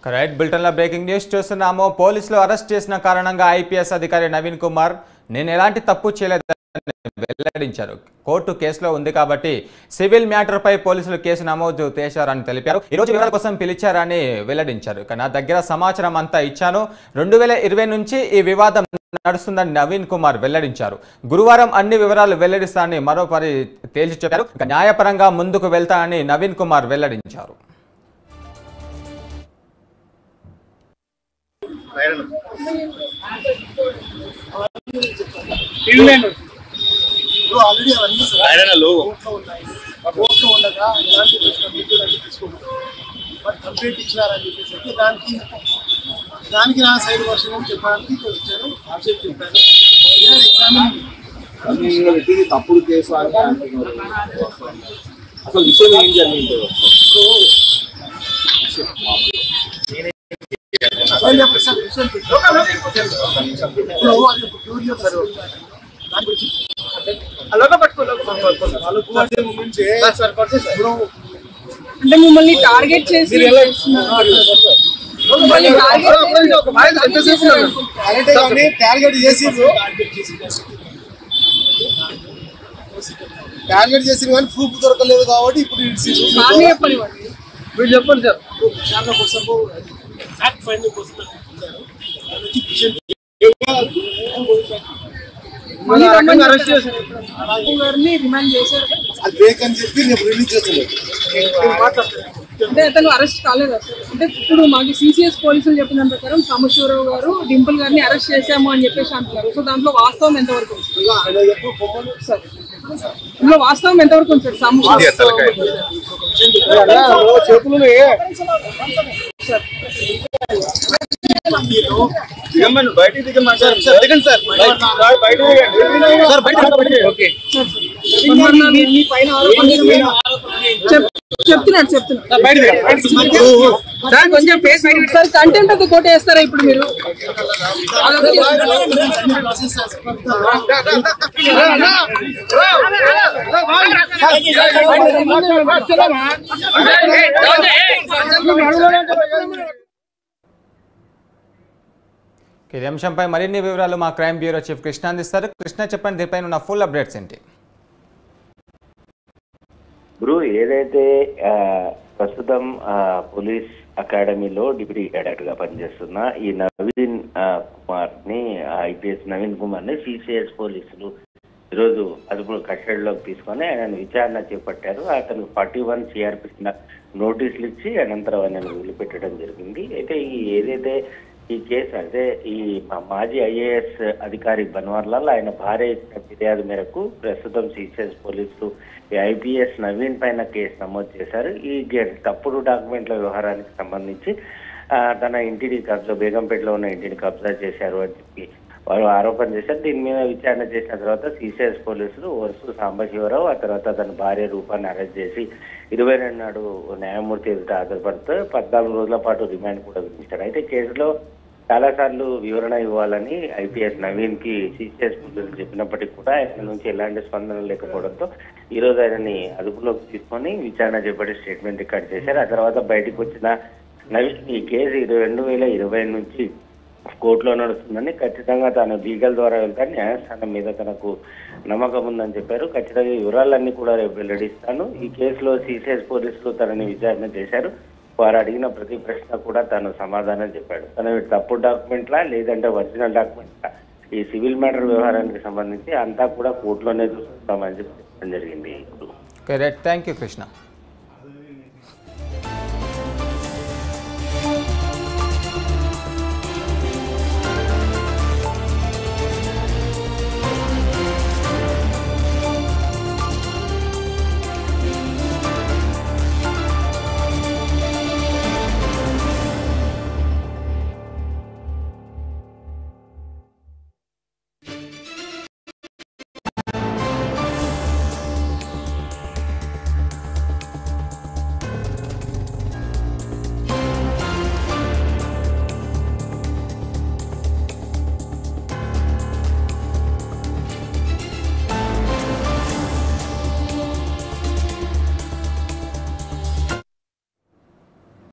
Right బులెటిన్లో breaking news చూస్తున్నాము. పోలీసులు అరెస్ట్ చేసిన కారణంగా ఐపీఎస్ అధికారి నవీన్ కుమార్ నేను ఎలాంటి తప్పు చేయలేదని వెల్లడించారు. కోర్టు కేసులో ఉంది కాబట్టి సివిల్ మ్యాటర్ పై పోలీసులు కేసు నమోదు చేశారని తెలిపారు. ఈ రోజు వివరాల కోసం పిలిచారని వెల్లడించారు. నా దగ్గర సమాచారం అంతా ఇచ్చాను. 2020 నుంచి ఈ వివాదం నడుస్తుందని నవీన్ కుమార్ వెల్లడించారు. గురువారం అన్ని వివరాలు వెల్లడిస్తానని మరోపరి తేల్చి చెప్పారు. న్యాయపరంగా ముందుకు వెళ్తానని నవీన్ కుమార్ వెల్లడించారు. కంప్లీట్ ఇచ్చినారని చెప్పేసి దానికి నా సైడ్ వర్షన్ చెప్పడానికి వచ్చాను. ఆబ్జెక్ట్ చెప్పాను. ఎగ్జామిన్ తప్పుడు కేసు అని అసలు విషయం ఏం జరిగింది? అంటే మిమ్మల్ని టార్గెట్ చేసి టార్గెట్ చేసి కానీ ప్రూఫ్ దొరకలేదు కాబట్టి ఇప్పుడు మీరు చెప్పండి రిమాండ్ చేశారు. అది బ్రేక్ అని చెప్పి నేను రిలీజ్ చేస్తున్నాను. అంటే అతను అరెస్ట్ కాలేదు అసలు. అంటే ఇప్పుడు మాకు సిసిఎస్ పోలీసులు చెప్పిన ప్రకారం సాంబశివరావు గారు డింపుల్ గారిని అరెస్ట్ చేశాము అని చెప్పేసి అంటున్నారు. సో దాంట్లో వాస్తవం ఎంతవరకు ఉంది సార్? ఇందులో వాస్తవం ఎంతవరకు ఉంది సార్? సాంబశివరావు చెప్తున్నాడు sir. Content of the court వేస్తారా ఇప్పుడు మీరు? ఈ అంశంపై మరిన్ని వివరాలు మా క్రైమ్ బ్యూరో చీఫ్ కృష్ణ అందిస్తారు. కృష్ణ చెప్పండి, దీనిపైన ఉన్న ఫుల్ అప్డేట్స్ ఏంటి? బ్రూ, ఏదైతే ప్రస్తుతం పోలీస్ అకాడమీలో డిప్యూటీ డైరెక్టర్ గా పనిచేస్తున్న ఈ నవీన్ కుమార్ ని ఐపీఎస్ నవీన్ కుమార్ ని సిసిఎస్ పోలీసులు ఈరోజు అదుపులో కస్టడీలోకి తీసుకొని ఆయన విచారణ చేపట్టారు. అతను 41 సిఆర్పి నోటీసులు ఇచ్చి అనంతరం ఆయన వదిలిపెట్టడం జరిగింది. అయితే ఏదైతే ఈ కేసు అంటే ఈ మాజీ ఐఏఎస్ అధికారి బన్వర్లాల్ ఆయన భార్య ఇచ్చిన ఫిర్యాదు మేరకు ప్రస్తుతం సిసిఎస్ పోలీసులు ఈ ఐపీఎస్ నవీన్ పైన కేసు నమోదు చేశారు. ఈ తప్పుడు డాక్యుమెంట్ల వ్యవహారానికి సంబంధించి తన ఇంటిని కబ్జా, బేగంపేటలో ఉన్న ఇంటిని కబ్జా చేశారు అని చెప్పి వారు ఆరోపణ చేశారు. దీని మీద విచారణ చేసిన తర్వాత సిసిఎస్ పోలీసులు వరుస సాంబశివరావు, ఆ తర్వాత తన భార్య రూపాన్ని అరెస్ట్ చేసి 22 నాడు న్యాయమూర్తి ఎదుట హాజరుపడుతూ 14 రోజుల పాటు రిమాండ్ కూడా విధించారు. అయితే కేసులో చాలా సార్లు వివరణ ఇవ్వాలని ఐపీఎస్ నవీన్ కి సిసిఎస్ పోలీసులు చెప్పినప్పటికీ కూడా ఆయన నుంచి ఎలాంటి స్పందన లేకపోవడంతో ఈ రోజు ఆయనని అదుపులోకి తీసుకొని విచారణ చేపట్టి స్టేట్మెంట్ రికార్డ్ చేశారు. ఆ తర్వాత బయటకు వచ్చిన నవీన్ ఈ కేసు 2020 నుంచి కోర్టులో నడుస్తుందని, ఖచ్చితంగా తాను లీగల్ ద్వారా వెళ్తాను, న్యాయస్థానం మీద తనకు నమ్మకం ఉందని చెప్పారు. ఖచ్చితంగా వివరాలన్నీ కూడా రేపు వెల్లడిస్తాను. ఈ కేసులో సిసిఎస్ పోలీసులు తనని విచారణ చేశారు. వారు అడిగిన ప్రతి ప్రశ్న కూడా తాను సమాధానం చెప్పాడు. తన తప్పుడు డాక్యుమెంట్లా లేదంటే ఒరిజినల్ డాక్యుమెంట్లా ఈ సివిల్ మ్యాటర్ వ్యవహారానికి సంబంధించి అంతా కూడా కోర్టులోనే చూస్తామని చెప్పడం జరిగింది. Thank you Krishna.